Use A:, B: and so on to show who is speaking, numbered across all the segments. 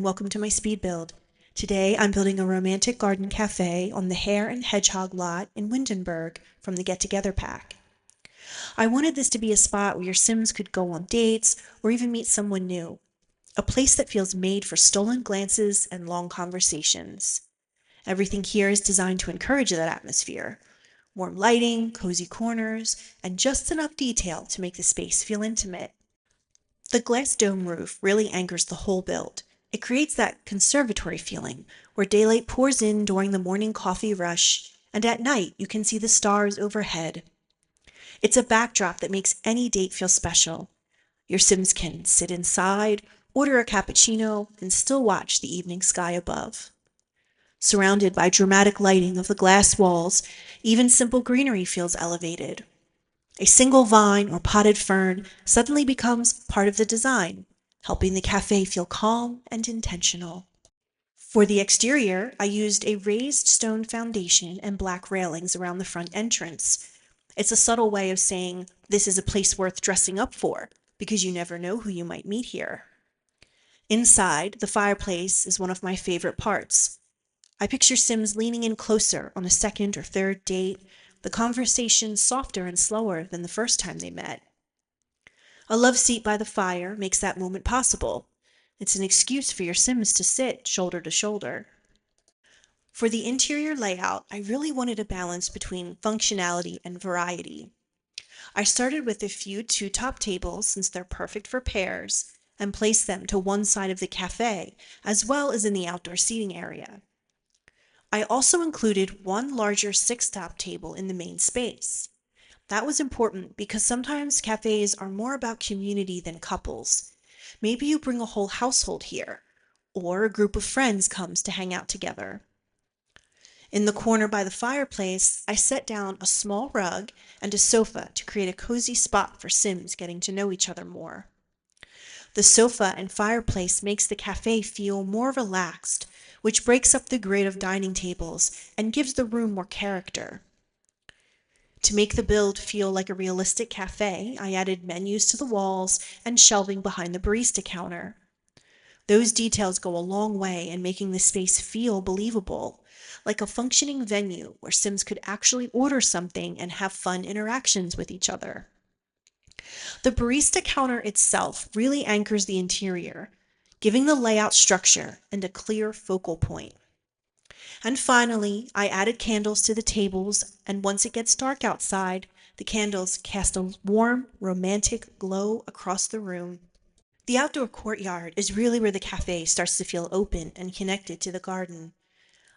A: and welcome to my speed build. Today I'm building a romantic garden cafe on the Hare and Hedgehog lot in Windenburg from the Get Together pack. I wanted this to be a spot where your Sims could go on dates or even meet someone new. A place that feels made for stolen glances and long conversations. Everything here is designed to encourage that atmosphere. Warm lighting, cozy corners, and just enough detail to make the space feel intimate. The glass dome roof really anchors the whole build. It creates that conservatory feeling where daylight pours in during the morning coffee rush, and at night you can see the stars overhead. It's a backdrop that makes any date feel special. Your Sims can sit inside, order a cappuccino, and still watch the evening sky above. Surrounded by dramatic lighting of the glass walls, even simple greenery feels elevated. A single vine or potted fern suddenly becomes part of the design, helping the cafe feel calm and intentional. For the exterior, I used a raised stone foundation and black railings around the front entrance. It's a subtle way of saying this is a place worth dressing up for, because you never know who you might meet here. Inside, the fireplace is one of my favorite parts. I picture Sims leaning in closer on a second or third date, the conversation softer and slower than the first time they met. A love seat by the fire makes that moment possible. It's an excuse for your Sims to sit shoulder to shoulder. For the interior layout, I really wanted a balance between functionality and variety. I started with a few two-top tables since they're perfect for pairs, and placed them to one side of the cafe, as well as in the outdoor seating area. I also included one larger six-top table in the main space. That was important because sometimes cafes are more about community than couples. Maybe you bring a whole household here, or a group of friends comes to hang out together. In the corner by the fireplace, I set down a small rug and a sofa to create a cozy spot for Sims getting to know each other more. The sofa and fireplace makes the cafe feel more relaxed, which breaks up the grid of dining tables and gives the room more character. To make the build feel like a realistic cafe, I added menus to the walls and shelving behind the barista counter. Those details go a long way in making the space feel believable, like a functioning venue where Sims could actually order something and have fun interactions with each other. The barista counter itself really anchors the interior, giving the layout structure and a clear focal point. And finally, I added candles to the tables, and once it gets dark outside, the candles cast a warm, romantic glow across the room. The outdoor courtyard is really where the cafe starts to feel open and connected to the garden.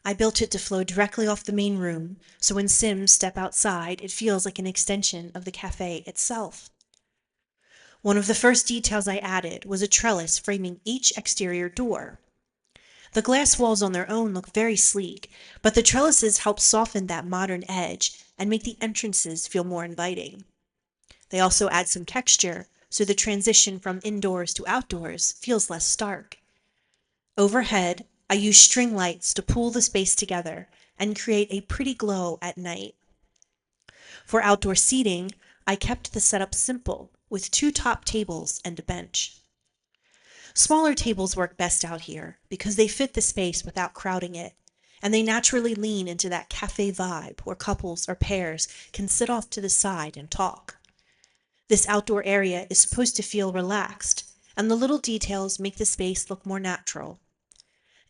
A: I built it to flow directly off the main room, so when Sims step outside, it feels like an extension of the cafe itself. One of the first details I added was a trellis framing each exterior door. The glass walls on their own look very sleek, but the trellises help soften that modern edge and make the entrances feel more inviting. They also add some texture, so the transition from indoors to outdoors feels less stark. Overhead, I use string lights to pull the space together and create a pretty glow at night. For outdoor seating, I kept the setup simple, with two top tables and a bench. Smaller tables work best out here because they fit the space without crowding it, and they naturally lean into that cafe vibe where couples or pairs can sit off to the side and talk. This outdoor area is supposed to feel relaxed, and the little details make the space look more natural.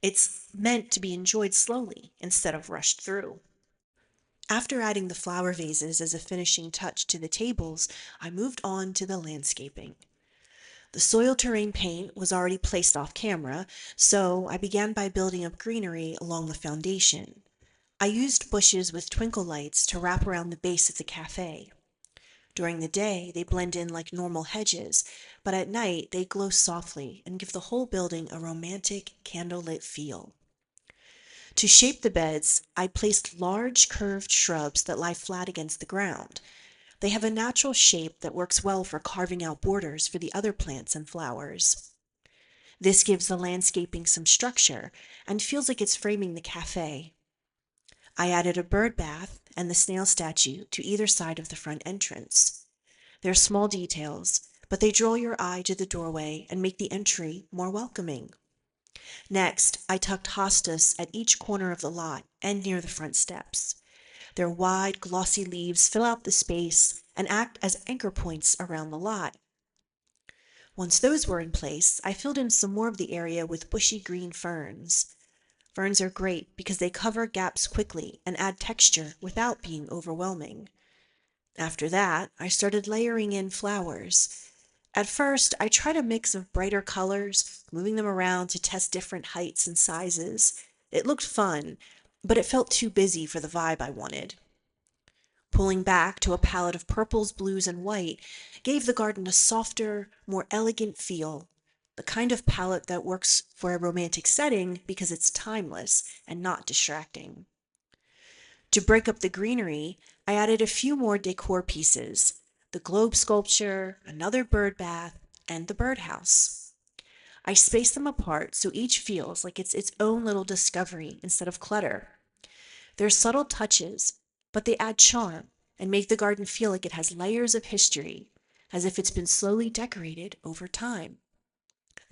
A: It's meant to be enjoyed slowly instead of rushed through. After adding the flower vases as a finishing touch to the tables, I moved on to the landscaping. The soil terrain paint was already placed off camera, so I began by building up greenery along the foundation. I used bushes with twinkle lights to wrap around the base of the cafe. During the day, they blend in like normal hedges, but at night they glow softly and give the whole building a romantic, candlelit feel. To shape the beds, I placed large curved shrubs that lie flat against the ground. They have a natural shape that works well for carving out borders for the other plants and flowers. This gives the landscaping some structure and feels like it's framing the cafe. I added a bird bath and the snail statue to either side of the front entrance. They're small details, but they draw your eye to the doorway and make the entry more welcoming. Next, I tucked hostas at each corner of the lot and near the front steps. Their wide, glossy leaves fill out the space and act as anchor points around the lot. Once those were in place, I filled in some more of the area with bushy green ferns. Ferns are great because they cover gaps quickly and add texture without being overwhelming. After that, I started layering in flowers. At first, I tried a mix of brighter colors, moving them around to test different heights and sizes. It looked fun, but it felt too busy for the vibe I wanted. Pulling back to a palette of purples, blues, and white gave the garden a softer, more elegant feel, the kind of palette that works for a romantic setting because it's timeless and not distracting. To break up the greenery, I added a few more decor pieces: the globe sculpture, another bird bath, and the birdhouse. I spaced them apart so each feels like it's its own little discovery instead of clutter. They're subtle touches, but they add charm and make the garden feel like it has layers of history, as if it's been slowly decorated over time.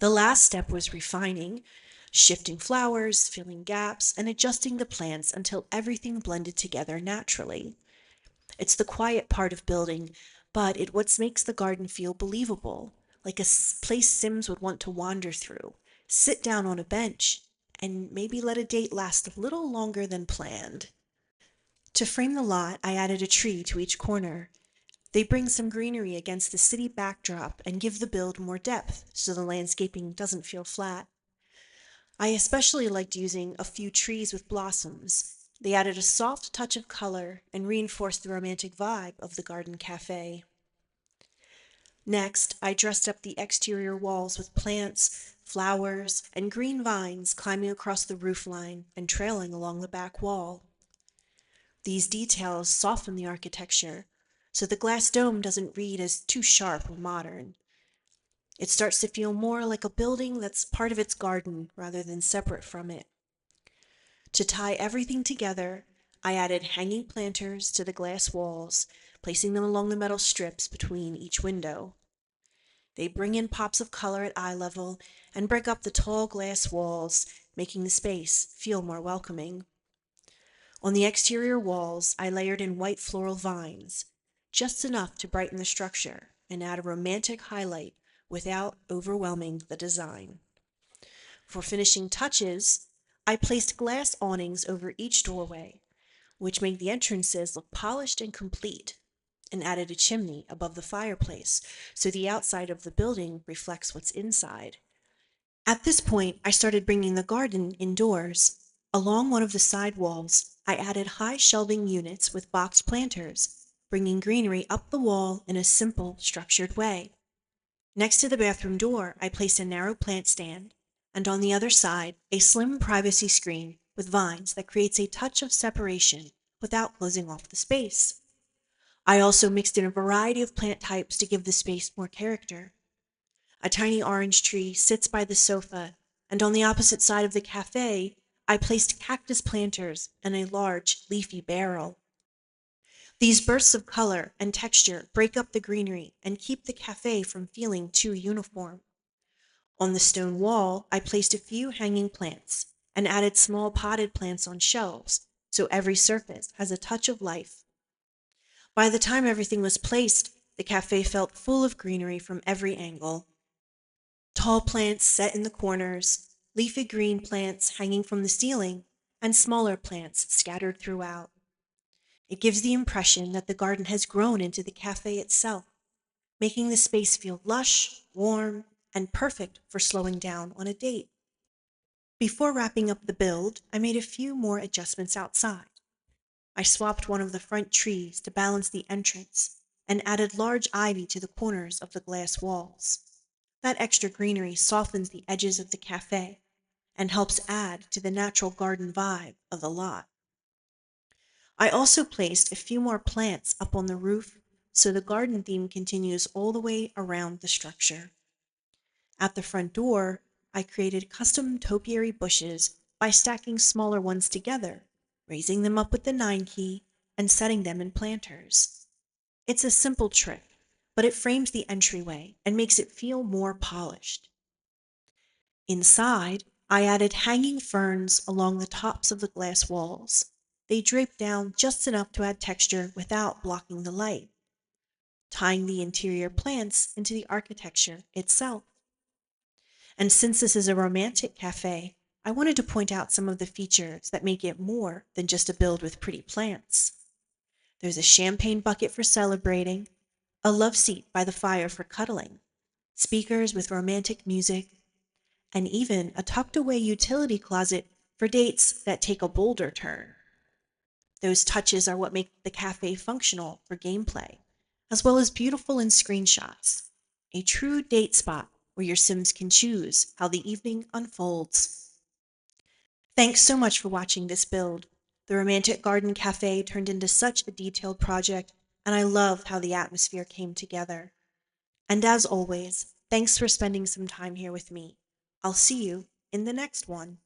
A: The last step was refining, shifting flowers, filling gaps, and adjusting the plants until everything blended together naturally. It's the quiet part of building, but it what makes the garden feel believable, like a place Sims would want to wander through, sit down on a bench, and maybe let a date last a little longer than planned. To frame the lot, I added a tree to each corner. They bring some greenery against the city backdrop and give the build more depth so the landscaping doesn't feel flat. I especially liked using a few trees with blossoms. They added a soft touch of color and reinforced the romantic vibe of the garden cafe. Next, I dressed up the exterior walls with plants, flowers, and green vines climbing across the roofline and trailing along the back wall. These details soften the architecture, so the glass dome doesn't read as too sharp or modern. It starts to feel more like a building that's part of its garden rather than separate from it. To tie everything together, I added hanging planters to the glass walls, placing them along the metal strips between each window. They bring in pops of color at eye level and break up the tall glass walls, making the space feel more welcoming. On the exterior walls, I layered in white floral vines, just enough to brighten the structure and add a romantic highlight without overwhelming the design. For finishing touches, I placed glass awnings over each doorway, which made the entrances look polished and complete, and added a chimney above the fireplace so the outside of the building reflects what's inside. At this point, I started bringing the garden indoors. Along one of the side walls, I added high shelving units with box planters, bringing greenery up the wall in a simple, structured way. Next to the bathroom door, I placed a narrow plant stand, and on the other side, a slim privacy screen with vines that creates a touch of separation without closing off the space. I also mixed in a variety of plant types to give the space more character. A tiny orange tree sits by the sofa, and on the opposite side of the cafe, I placed cactus planters and a large, leafy barrel. These bursts of color and texture break up the greenery and keep the cafe from feeling too uniform. On the stone wall, I placed a few hanging plants and added small potted plants on shelves, so every surface has a touch of life. By the time everything was placed, the cafe felt full of greenery from every angle. Tall plants set in the corners, leafy green plants hanging from the ceiling, and smaller plants scattered throughout. It gives the impression that the garden has grown into the cafe itself, making the space feel lush, warm, and perfect for slowing down on a date. Before wrapping up the build, I made a few more adjustments outside. I swapped one of the front trees to balance the entrance and added large ivy to the corners of the glass walls. That extra greenery softens the edges of the cafe and helps add to the natural garden vibe of the lot. I also placed a few more plants up on the roof so the garden theme continues all the way around the structure. At the front door, I created custom topiary bushes by stacking smaller ones together, raising them up with the 9 key, and setting them in planters. It's a simple trick, but it frames the entryway and makes it feel more polished. Inside, I added hanging ferns along the tops of the glass walls. They draped down just enough to add texture without blocking the light, tying the interior plants into the architecture itself. And since this is a romantic cafe, I wanted to point out some of the features that make it more than just a build with pretty plants. There's a champagne bucket for celebrating, a love seat by the fire for cuddling, speakers with romantic music, and even a tucked away utility closet for dates that take a bolder turn. Those touches are what make the cafe functional for gameplay, as well as beautiful in screenshots. A true date spot where your Sims can choose how the evening unfolds. Thanks so much for watching this build. The Romantic Garden Cafe turned into such a detailed project, and I love how the atmosphere came together. And as always, thanks for spending some time here with me. I'll see you in the next one.